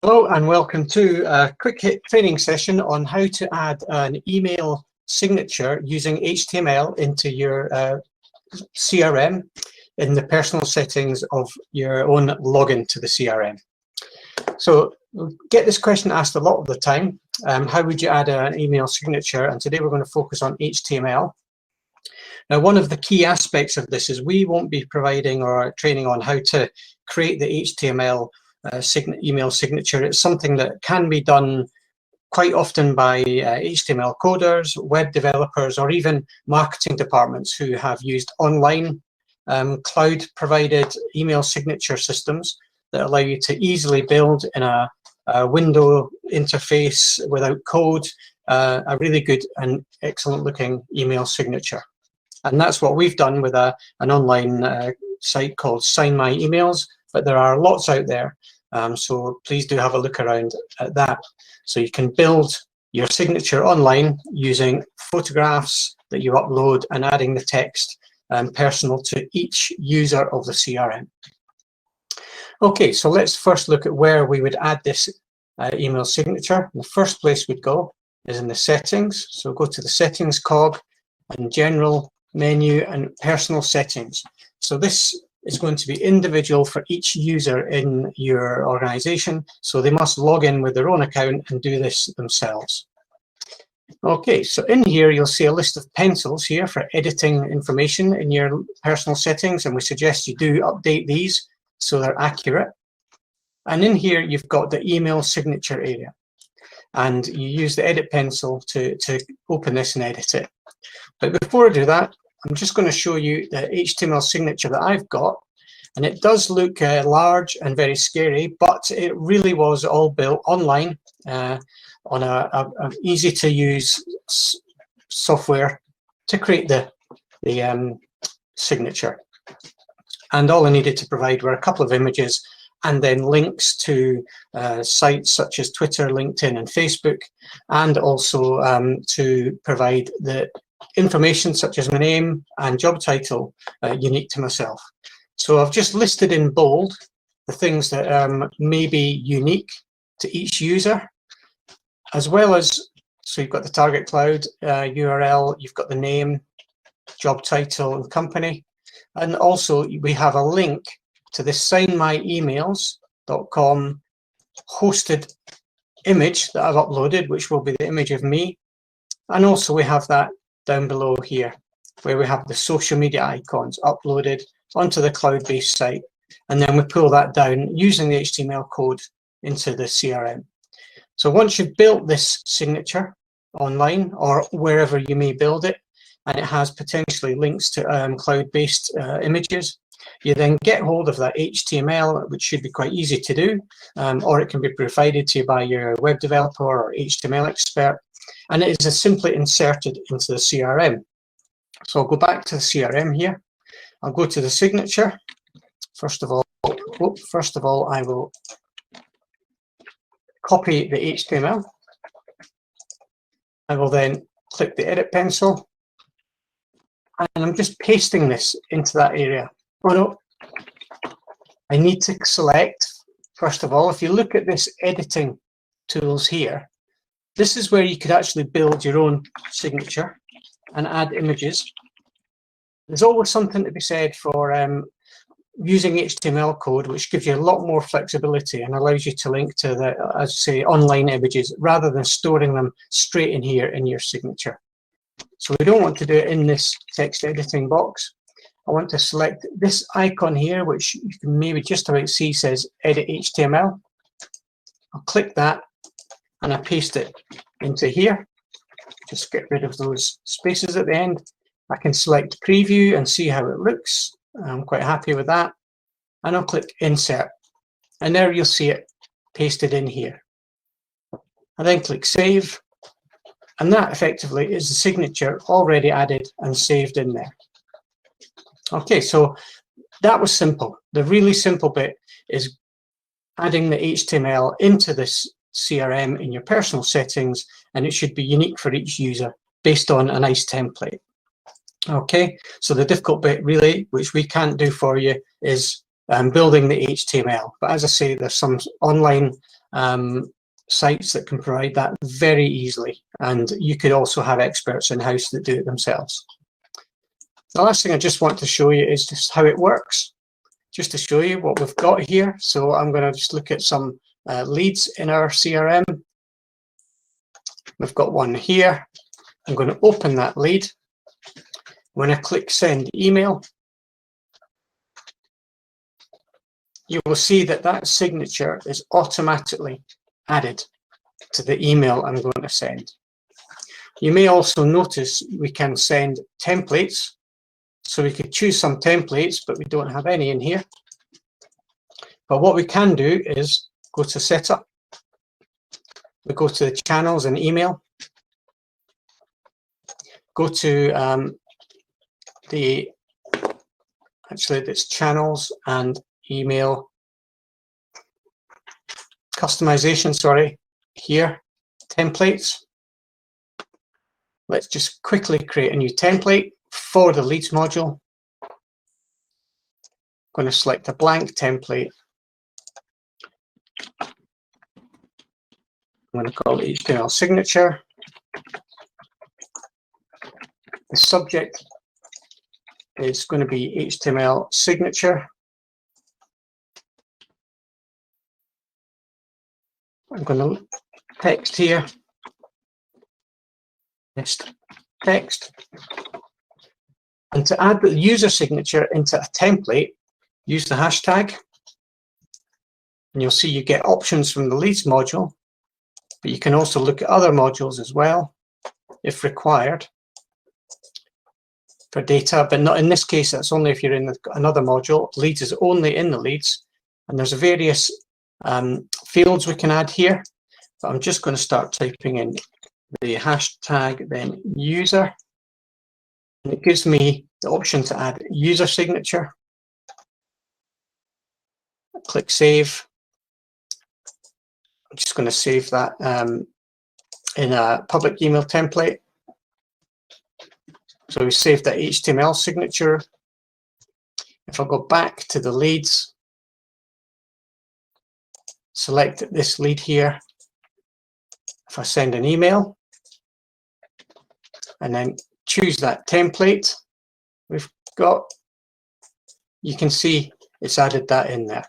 Hello and welcome to a quick hit training session on how to add an email signature using HTML into your CRM in the personal settings of your own login to the CRM. So get this question asked a lot of the time. How would you add an email signature? And today we're going to focus on HTML. Now, one of the key aspects of this is we won't be providing or training on how to create the HTML email signature. It's something that can be done quite often by HTML coders, web developers, or even marketing departments who have used online cloud-provided email signature systems that allow you to easily build in a window interface without code a really good and excellent-looking email signature. And that's what we've done with an online site called Sign My Emails, but there are lots out there. So please do have a look around at that. So you can build your signature online using photographs that you upload and adding the text personal to each user of the CRM. Okay, so let's first look at where we would add this email signature. The first place we'd go is in the settings. So go to the settings cog and general menu and personal settings. So this is going to be individual for each user in your organization, so they must log in with their own account and do this themselves. Okay, so in here you'll see a list of pencils here for editing information in your personal settings, and we suggest you do update these so they're accurate. And in here you've got the email signature area, and you use the edit pencil to open this and edit it. But before I do that, I'm just going to show you the HTML signature that I've got, and it does look large and very scary, but it really was all built online on a easy-to-use software to create the signature. And all I needed to provide were a couple of images and then links to sites such as Twitter, LinkedIn, and Facebook, and also to provide the information such as my name and job title unique to myself. So I've just listed in bold the things that may be unique to each user, as well as, so you've got the target cloud URL, you've got the name, job title, and company, and also we have a link to the signmyemails.com hosted image that I've uploaded, which will be the image of me, and also we have that down below here, where we have the social media icons uploaded onto the cloud-based site, and then we pull that down using the HTML code into the CRM. So once you've built this signature online or wherever you may build it, and it has potentially links to cloud-based images, you then get hold of that HTML, which should be quite easy to do, or it can be provided to you by your web developer or HTML expert, and it is simply inserted into the CRM. So I'll go back to the CRM here. I'll go to the signature. First of all, I will copy the HTML. I will then click the edit pencil, and I'm just pasting this into that area. Oh no, I need to select, first of all, if you look at this editing tools here, this is where you could actually build your own signature and add images. There's always something to be said for using HTML code, which gives you a lot more flexibility and allows you to link to the, as I say, online images rather than storing them straight in here in your signature. So we don't want to do it in this text editing box. I want to select this icon here, which you can maybe just about see says Edit HTML. I'll click that and I paste it into here. Just get rid of those spaces at the end. I can select preview and see how it looks. I'm quite happy with that. And I'll click insert. And there you'll see it pasted in here. I then click save. And that effectively is the signature already added and saved in there. Okay, so that was simple. The really simple bit is adding the HTML into this CRM in your personal settings, and it should be unique for each user based on a nice template. Okay, so the difficult bit really, which we can't do for you, is building the HTML. But as I say, there's some online sites that can provide that very easily, and you could also have experts in-house that do it themselves. The last thing I just want to show you is just how it works, just to show you what we've got here. So I'm going to just look at some leads in our CRM. We've got one here. I'm going to open that lead. When I click send email, you will see that that signature is automatically added to the email I'm going to send. You may also notice we can send templates. So we could choose some templates, but we don't have any in here. But what we can do is go to setup. We go to the channels and email. Go to actually it's channels and email customization, sorry, here, templates. Let's just quickly create a new template for the leads module. I'm going to select a blank template. I'm going to call it HTML signature. The subject is going to be HTML signature. I'm going to text here. Text. And to add the user signature into a template, use the hashtag. And you'll see you get options from the leads module, but you can also look at other modules as well, if required, for data, but not in this case. That's only if you're in another module. Leads is only in the leads. And there's various fields we can add here. But I'm just going to start typing in the hashtag, then user. And it gives me the option to add user signature. Click save. I'm just going to save that in a public email template. So we saved that HTML signature. If I go back to the leads, select this lead here. If I send an email and then choose that template we've got, you can see it's added that in there.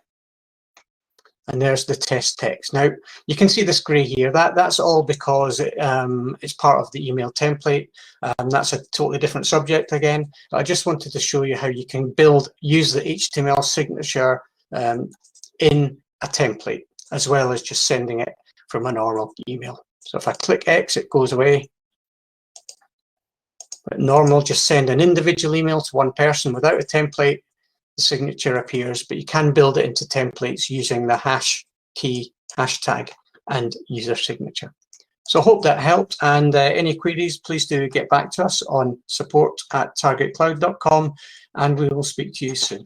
And there's the test text. Now you can see this grey here. That's all because it's part of the email template. That's a totally different subject again. But I just wanted to show you how you can use the HTML signature in a template, as well as just sending it from a normal email. So if I click X, it goes away. But normal, just send an individual email to one person without a template. The signature appears, but you can build it into templates using the hash key, hashtag, and user signature. So I hope that helped, and any queries, please do get back to us on support@targetcloud.com, and we will speak to you soon.